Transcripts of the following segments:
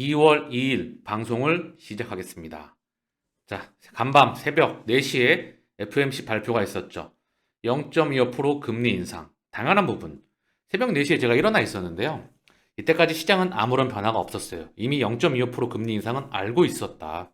2월 2일 방송을 시작하겠습니다. 자, 간밤 새벽 4시에 FOMC 발표가 있었죠. 0.25% 금리 인상. 당연한 부분. 새벽 4시에 제가 일어나 있었는데요. 이때까지 시장은 아무런 변화가 없었어요. 이미 0.25% 금리 인상은 알고 있었다.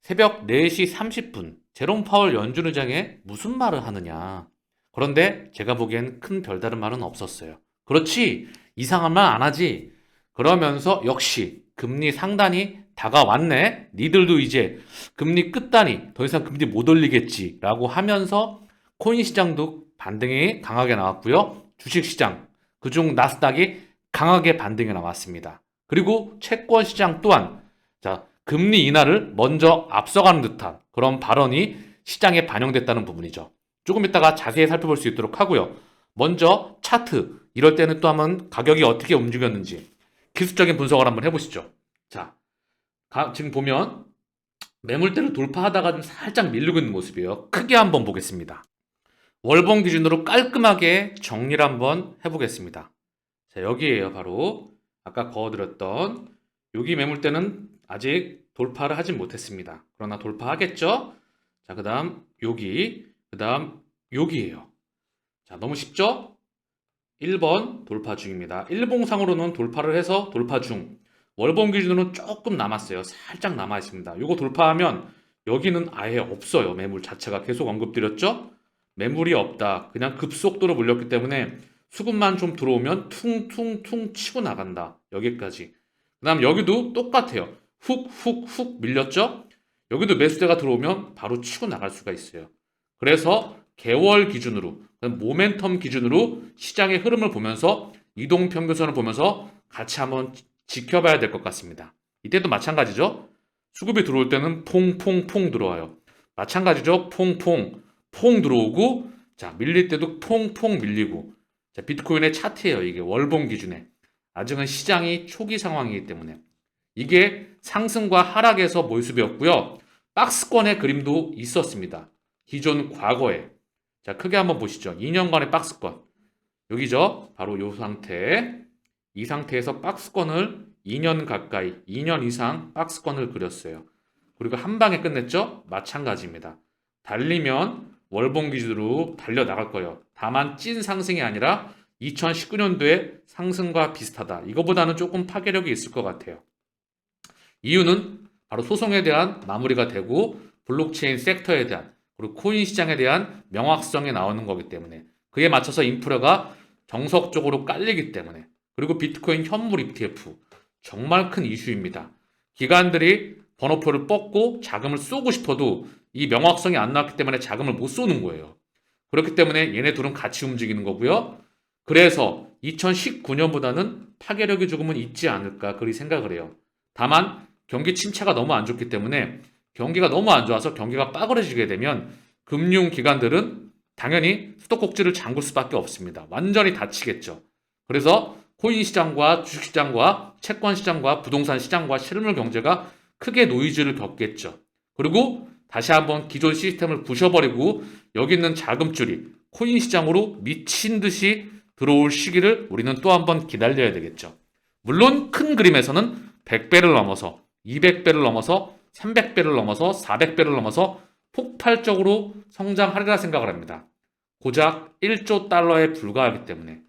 새벽 4시 30분, 제롬 파월 연준 의장이 무슨 말을 하느냐. 그런데 제가 보기엔 큰 별다른 말은 없었어요. 그렇지, 이상한 말 안 하지. 그러면서 역시 금리 상단이 다가왔네. 니들도 이제 금리 끝단이 더 이상 금리 못 올리겠지라고 하면서 코인 시장도 반등이 강하게 나왔고요. 주식 시장, 그중 나스닥이 강하게 반등이 나왔습니다. 그리고 채권 시장 또한 자, 금리 인하를 먼저 앞서가는 듯한 그런 발언이 시장에 반영됐다는 부분이죠. 조금 이따가 자세히 살펴볼 수 있도록 하고요. 먼저 차트, 이럴 때는 또 한번 가격이 어떻게 움직였는지 기술적인 분석을 한번 해보시죠. 자, 지금 보면 매물대를 돌파하다가 좀 살짝 밀리고 있는 모습이에요. 크게 한번 보겠습니다. 월봉 기준으로 깔끔하게 정리를 한번 해보겠습니다. 자, 여기에요. 바로 아까 그어드렸던 여기 매물대는 아직 돌파를 하진 못했습니다. 그러나 돌파하겠죠? 자, 그 다음 여기, 그 다음 여기에요. 자, 너무 쉽죠? 1번 돌파 중입니다. 일봉상으로는 돌파를 해서 돌파 중. 월봉 기준으로는 조금 남았어요. 살짝 남아 있습니다. 이거 돌파하면 여기는 아예 없어요. 매물 자체가 계속 언급드렸죠? 매물이 없다. 그냥 급속도로 물렸기 때문에 수급만 좀 들어오면 퉁퉁퉁 치고 나간다. 여기까지. 그 다음 여기도 똑같아요. 훅 훅 훅 밀렸죠? 여기도 매수대가 들어오면 바로 치고 나갈 수가 있어요. 그래서 개월 기준으로, 모멘텀 기준으로 시장의 흐름을 보면서 이동평균선을 보면서 같이 한번 지켜봐야 될 것 같습니다. 이때도 마찬가지죠. 수급이 들어올 때는 퐁퐁퐁 들어와요. 마찬가지죠. 퐁퐁 퐁 들어오고 자 밀릴 때도 퐁퐁 밀리고 자 비트코인의 차트예요. 이게 월봉 기준에 아직은 시장이 초기 상황이기 때문에 이게 상승과 하락에서 모습이었고요. 박스권의 그림도 있었습니다. 기존 과거에 자 크게 한번 보시죠. 2년간의 박스권 여기죠. 바로 이 상태 이 상태에서 박스권을 2년 가까이 2년 이상 박스권을 그렸어요. 그리고 한 방에 끝냈죠. 마찬가지입니다. 달리면 월봉 기준으로 달려나갈 거예요. 다만 찐 상승이 아니라 2019년도의 상승과 비슷하다. 이거보다는 조금 파괴력이 있을 것 같아요. 이유는 바로 소송에 대한 마무리가 되고 블록체인 섹터에 대한 그리고 코인 시장에 대한 명확성이 나오는 거기 때문에 그에 맞춰서 인프라가 정석적으로 깔리기 때문에 그리고 비트코인 현물 ETF 정말 큰 이슈입니다. 기관들이 번호표를 뽑고 자금을 쏘고 싶어도 이 명확성이 안 나왔기 때문에 자금을 못 쏘는 거예요. 그렇기 때문에 얘네 둘은 같이 움직이는 거고요. 그래서 2019년보다는 파괴력이 조금은 있지 않을까 그리 생각을 해요. 다만 경기 침체가 너무 안 좋기 때문에 경기가 너무 안 좋아서 경기가 빠그러지게 되면 금융기관들은 당연히 수도꼭지를 잠글 수밖에 없습니다. 완전히 닫히겠죠. 그래서 코인 시장과 주식 시장과 채권 시장과 부동산 시장과 실물 경제가 크게 노이즈를 겪겠죠. 그리고 다시 한번 기존 시스템을 부셔버리고 여기 있는 자금줄이 코인 시장으로 미친 듯이 들어올 시기를 우리는 또 한번 기다려야 되겠죠. 물론 큰 그림에서는 100배를 넘어서 200배를 넘어서 300배를 넘어서 400배를 넘어서 폭발적으로 성장하리라 생각을 합니다. 고작 1조 달러에 불과하기 때문에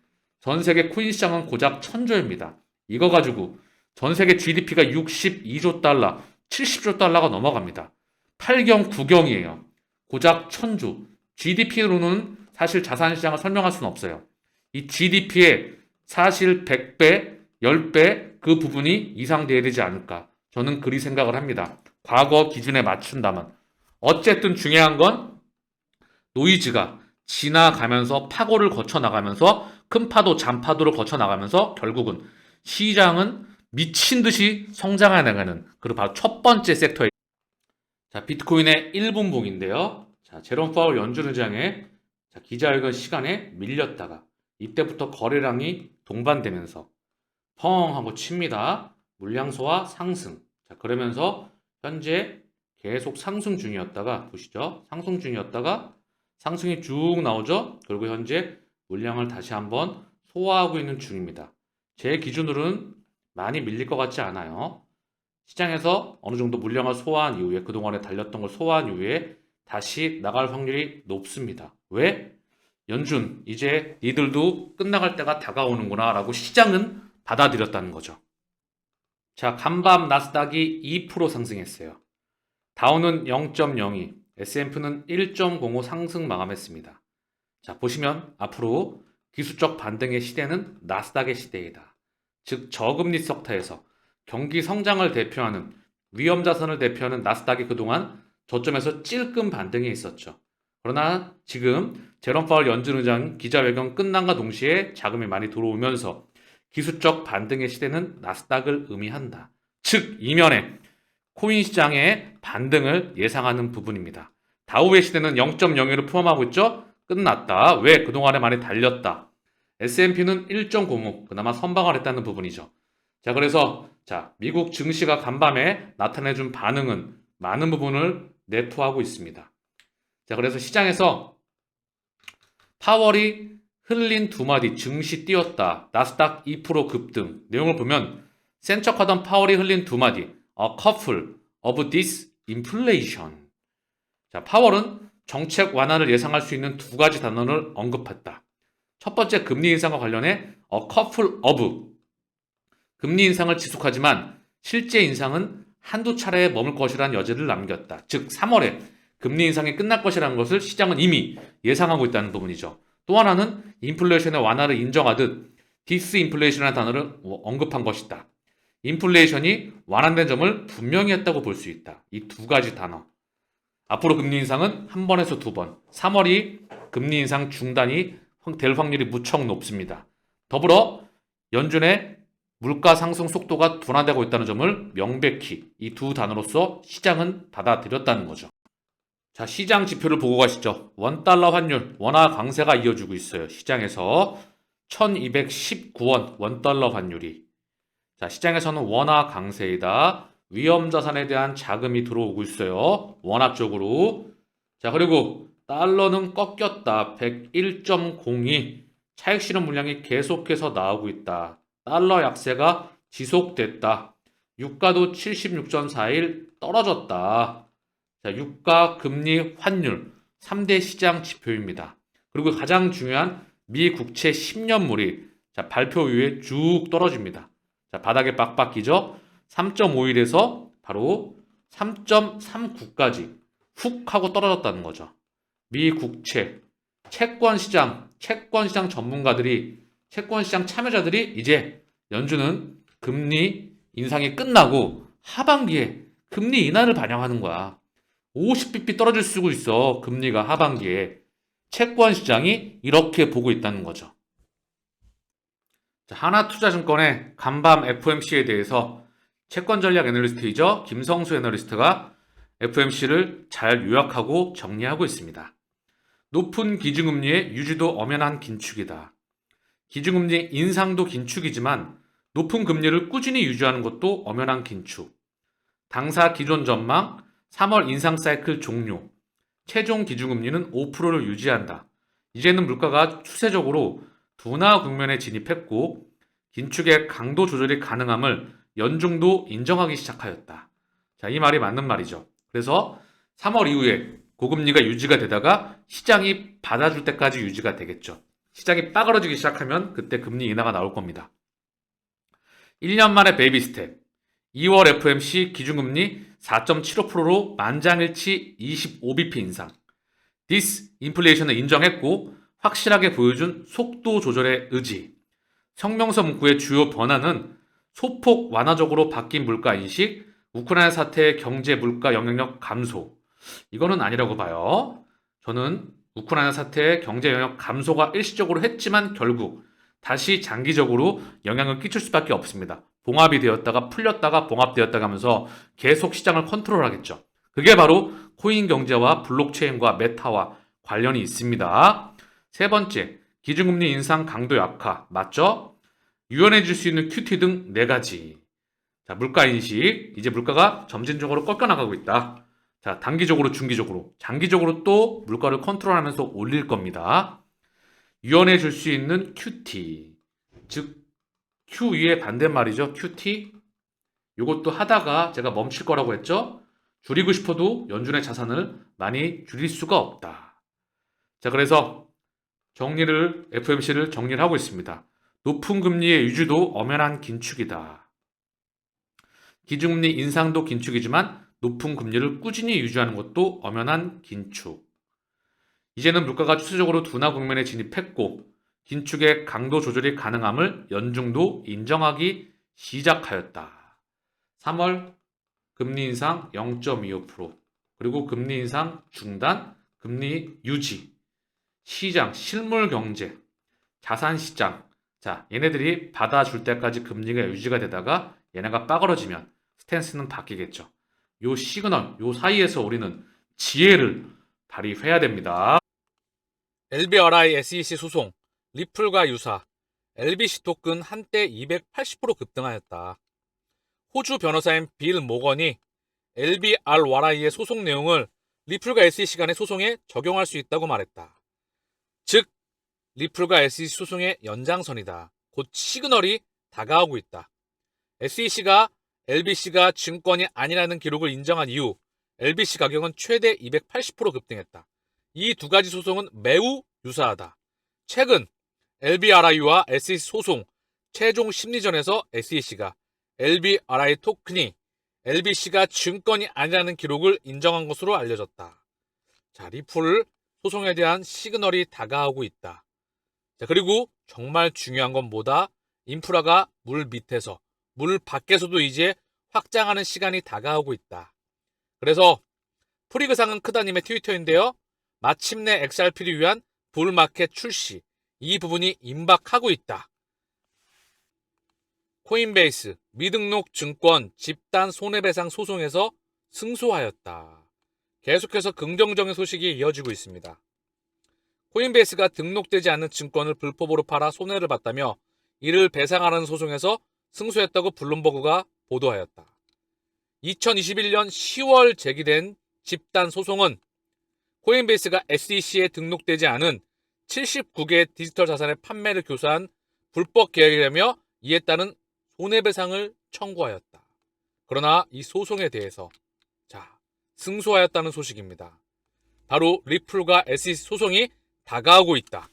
전 세계 코인 시장은 고작 1000조입니다. 이거 가지고 전 세계 GDP가 62조 달러, 70조 달러가 넘어갑니다. 8경, 9경이에요. 고작 1000조. GDP로는 사실 자산시장을 설명할 수는 없어요. 이 GDP의 사실 100배, 10배 그 부분이 이상돼야 되지 않을까. 저는 그리 생각을 합니다. 과거 기준에 맞춘다면. 어쨌든 중요한 건 노이즈가 지나가면서 파고를 거쳐 나가면서 큰 파도, 잔파도를 거쳐 나가면서 결국은 시장은 미친 듯이 성장해 나가는 그리고 바로 첫 번째 섹터에 자, 비트코인의 1분봉인데요. 자, 제롬 파월 연준 의장의 기자회견 시간에 밀렸다가 이때부터 거래량이 동반되면서 펑 하고 칩니다. 물량소와 상승. 자, 그러면서 현재 계속 상승 중이었다가 보시죠. 상승 중이었다가 상승이 쭉 나오죠. 그리고 현재 물량을 다시 한번 소화하고 있는 중입니다. 제 기준으로는 많이 밀릴 것 같지 않아요. 시장에서 어느 정도 물량을 소화한 이후에 그동안에 달렸던 걸 소화한 이후에 다시 나갈 확률이 높습니다. 왜? 연준 이제 니들도 끝나갈 때가 다가오는구나 라고 시장은 받아들였다는 거죠. 자, 간밤 나스닥이 2% 상승했어요. 다우는 0.02, S&P는 1.05 상승 마감했습니다. 자, 보시면 앞으로 기술적 반등의 시대는 나스닥의 시대이다. 즉 저금리 섹터에서 경기 성장을 대표하는 위험 자산을 대표하는 나스닥이 그동안 저점에서 찔끔 반등이 있었죠. 그러나 지금 제롬 파월 연준 의장 기자회견 끝난과 동시에 자금이 많이 들어오면서 기술적 반등의 시대는 나스닥을 의미한다. 즉 이면에 코인 시장의 반등을 예상하는 부분입니다. 다우의 시대는 0.01을 포함하고 있죠. 끝났다. 왜? 그동안에 많이 달렸다. S&P는 1.05, 그나마 선방을 했다는 부분이죠. 자, 그래서 미국 증시가 간밤에 나타내준 반응은 많은 부분을 내포하고 있습니다. 자, 그래서 시장에서 파월이 흘린 두 마디 증시 뛰었다. 나스닥 2% 급등. 내용을 보면 센 척하던 파월이 흘린 두 마디 A couple of disinflation. 자, 파월은 정책 완화를 예상할 수 있는 두 가지 단어를 언급했다. 첫 번째 금리 인상과 관련해 A couple of 금리 인상을 지속하지만 실제 인상은 한두 차례에 머물 것이라는 여지를 남겼다. 즉 3월에 금리 인상이 끝날 것이라는 것을 시장은 이미 예상하고 있다는 부분이죠. 또 하나는 인플레이션의 완화를 인정하듯 디스인플레이션이라는 단어를 언급한 것이다. 인플레이션이 완화된 점을 분명히 했다고 볼 수 있다. 이 두 가지 단어. 앞으로 금리 인상은 한 번에서 두 번. 3월이 금리 인상 중단이 될 확률이 무척 높습니다. 더불어 연준의 물가 상승 속도가 둔화되고 있다는 점을 명백히 이 두 단어로서 시장은 받아들였다는 거죠. 자, 시장 지표를 보고 가시죠. 원달러 환율, 원화 강세가 이어지고 있어요. 시장에서 1219원 원달러 환율이. 자, 시장에서는 원화 강세이다. 위험 자산에 대한 자금이 들어오고 있어요. 원화 쪽으로. 자, 그리고 달러는 꺾였다. 101.02. 차익 실현 물량이 계속해서 나오고 있다. 달러 약세가 지속됐다. 유가도 76.41 떨어졌다. 자, 유가, 금리, 환율 3대 시장 지표입니다. 그리고 가장 중요한 미 국채 10년물이 발표 이후에 쭉 떨어집니다. 자, 바닥에 빡빡 끼죠. 3.51에서 바로 3.39까지 훅 하고 떨어졌다는 거죠. 미 국채, 채권 시장 전문가들이, 채권 시장 참여자들이 이제 연준은 금리 인상이 끝나고 하반기에 금리 인하를 반영하는 거야. 50bp 떨어질 수도 있어. 금리가 하반기에. 채권 시장이 이렇게 보고 있다는 거죠. 자, 하나투자증권의 간밤 FOMC에 대해서 채권 전략 애널리스트이죠. 김성수 애널리스트가 FOMC를 잘 요약하고 정리하고 있습니다. 높은 기준금리의 유지도 엄연한 긴축이다. 기준금리 인상도 긴축이지만 높은 금리를 꾸준히 유지하는 것도 엄연한 긴축. 당사 기존 전망 3월 인상 사이클 종료. 최종 기준금리는 5%를 유지한다. 이제는 물가가 추세적으로 둔화 국면에 진입했고 긴축의 강도 조절이 가능함을 연중도 인정하기 시작하였다. 자, 이 말이 맞는 말이죠. 그래서 3월 이후에 고금리가 유지가 되다가 시장이 받아줄 때까지 유지가 되겠죠. 시장이 빠그러지기 시작하면 그때 금리 인하가 나올 겁니다. 1년 만에 베이비 스텝. 2월 FOMC 기준금리 4.75%로 만장일치 25bp 인상. 디스인플레이션을 인정했고 확실하게 보여준 속도 조절의 의지. 성명서 문구의 주요 변화는 소폭 완화적으로 바뀐 물가 인식, 우크라이나 사태의 경제 물가 영향력 감소. 이거는 아니라고 봐요. 저는 우크라이나 사태의 경제 영향력 감소가 일시적으로 했지만 결국 다시 장기적으로 영향을 끼칠 수밖에 없습니다. 봉합이 되었다가 풀렸다가 봉합되었다가 하면서 계속 시장을 컨트롤하겠죠. 그게 바로 코인 경제와 블록체인과 메타와 관련이 있습니다. 세 번째, 기준금리 인상 강도 약화. 맞죠? 유연해질 수 있는 QT 등 네 가지. 자, 물가 인식. 이제 물가가 점진적으로 꺾여나가고 있다. 자, 단기적으로, 중기적으로, 장기적으로 또 물가를 컨트롤하면서 올릴 겁니다. 유연해질 수 있는 QT. 즉, QE의 반대말이죠. QT. 이것도 하다가 제가 멈출 거라고 했죠. 줄이고 싶어도 연준의 자산을 많이 줄일 수가 없다. 자, 그래서 FOMC를 정리를 하고 있습니다. 높은 금리의 유지도 엄연한 긴축이다. 기준금리 인상도 긴축이지만 높은 금리를 꾸준히 유지하는 것도 엄연한 긴축. 이제는 물가가 추세적으로 둔화 국면에 진입했고 긴축의 강도 조절이 가능함을 연중도 인정하기 시작하였다. 3월 금리 인상 0.25%, 그리고 금리 인상 중단, 금리 유지, 시장, 실물 경제, 자산 시장. 자, 얘네들이 받아줄 때까지 금리가 유지가 되다가 얘네가 빠그러지면 스탠스는 바뀌겠죠. 요 시그널, 요 사이에서 우리는 지혜를 발휘해야 됩니다. LBRI SEC 소송, 리플과 유사, LBC 토큰 한때 280% 급등하였다. 호주 변호사인 빌 모건이 LBRY의 소송 내용을 리플과 SEC 간의 소송에 적용할 수 있다고 말했다. 즉, 리플과 SEC 소송의 연장선이다. 곧 시그널이 다가오고 있다. SEC가 LBC가 증권이 아니라는 기록을 인정한 이후 LBC 가격은 최대 280% 급등했다. 이 두 가지 소송은 매우 유사하다. 최근 LBRI와 SEC 소송 최종 심리전에서 SEC가 LBRI 토큰이 LBC가 증권이 아니라는 기록을 인정한 것으로 알려졌다. 자, 리플 소송에 대한 시그널이 다가오고 있다. 자, 그리고 정말 중요한 건 뭐다? 인프라가 물 밑에서, 물 밖에서도 이제 확장하는 시간이 다가오고 있다. 그래서 프리그상은 크다님의 트위터인데요. 마침내 XRP를 위한 불마켓 출시, 이 부분이 임박하고 있다. 코인베이스 미등록 증권 집단 손해배상 소송에서 승소하였다. 계속해서 긍정적인 소식이 이어지고 있습니다. 코인베이스가 등록되지 않는 증권을 불법으로 팔아 손해를 봤다며 이를 배상하라는 소송에서 승소했다고 블룸버그가 보도하였다. 2021년 10월 제기된 집단 소송은 코인베이스가 SEC에 등록되지 않은 79개 디지털 자산의 판매를 교사한 불법 계약이라며 이에 따른 손해배상을 청구하였다. 그러나 이 소송에 대해서 승소하였다는 소식입니다. 바로 리플과 SEC 소송이 다가오고 있다.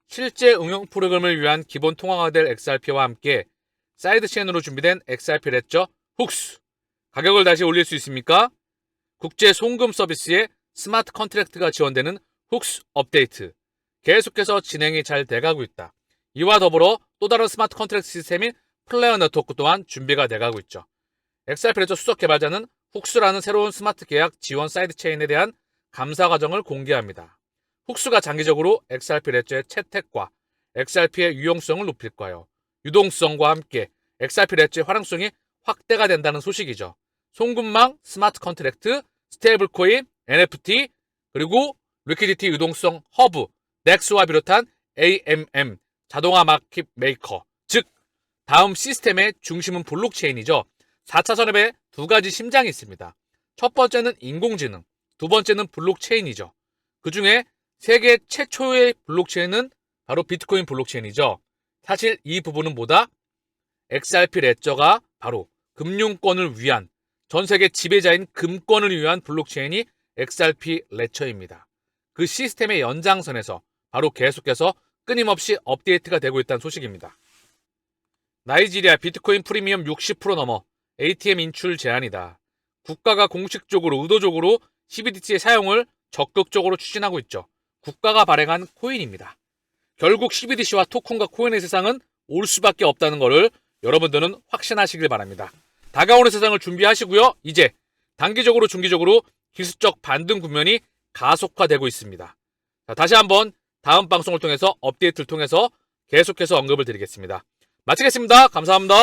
실제 응용 프로그램을 위한 기본 통화가 될 XRP와 함께 사이드체인으로 준비된 XRP 레저 훅스. 가격을 다시 올릴 수 있습니까? 국제 송금 서비스에 스마트 컨트랙트가 지원되는 훅스 업데이트. 계속해서 진행이 잘 돼가고 있다. 이와 더불어 또 다른 스마트 컨트랙트 시스템인 플레어 네트워크 또한 준비가 돼가고 있죠. XRP 레저 수석 개발자는 훅스라는 새로운 스마트 계약 지원 사이드체인에 대한 감사 과정을 공개합니다. 훅스가 장기적으로 XRP 레저의 채택과 XRP의 유용성을 높일 거예요. 유동성과 함께 XRP 레저의 활용성이 확대가 된다는 소식이죠. 송금망, 스마트 컨트랙트, 스테이블 코인, NFT, 그리고 리퀴디티 유동성 허브, 넥스와 비롯한 AMM, 자동화 마켓 메이커, 즉 다음 시스템의 중심은 블록체인이죠. 4차 산업에 두 가지 심장이 있습니다. 첫 번째는 인공지능, 두 번째는 블록체인이죠. 그 중에 세계 최초의 블록체인은 바로 비트코인 블록체인이죠. 사실 이 부분은 뭐다? XRP 레저가 바로 금융권을 위한, 전 세계 지배자인 금권을 위한 블록체인이 XRP 레저입니다. 그 시스템의 연장선에서 바로 계속해서 끊임없이 업데이트가 되고 있다는 소식입니다. 나이지리아 비트코인 프리미엄 60% 넘어 ATM 인출 제한이다. 국가가 공식적으로 의도적으로 CBDC의 사용을 적극적으로 추진하고 있죠. 국가가 발행한 코인입니다. 결국 CBDC와 토큰과 코인의 세상은 올 수밖에 없다는 것을 여러분들은 확신하시길 바랍니다. 다가오는 세상을 준비하시고요. 이제 단기적으로 중기적으로 기술적 반등 국면이 가속화되고 있습니다. 자, 다시 한번 다음 방송을 통해서 업데이트를 통해서 계속해서 언급을 드리겠습니다. 마치겠습니다. 감사합니다.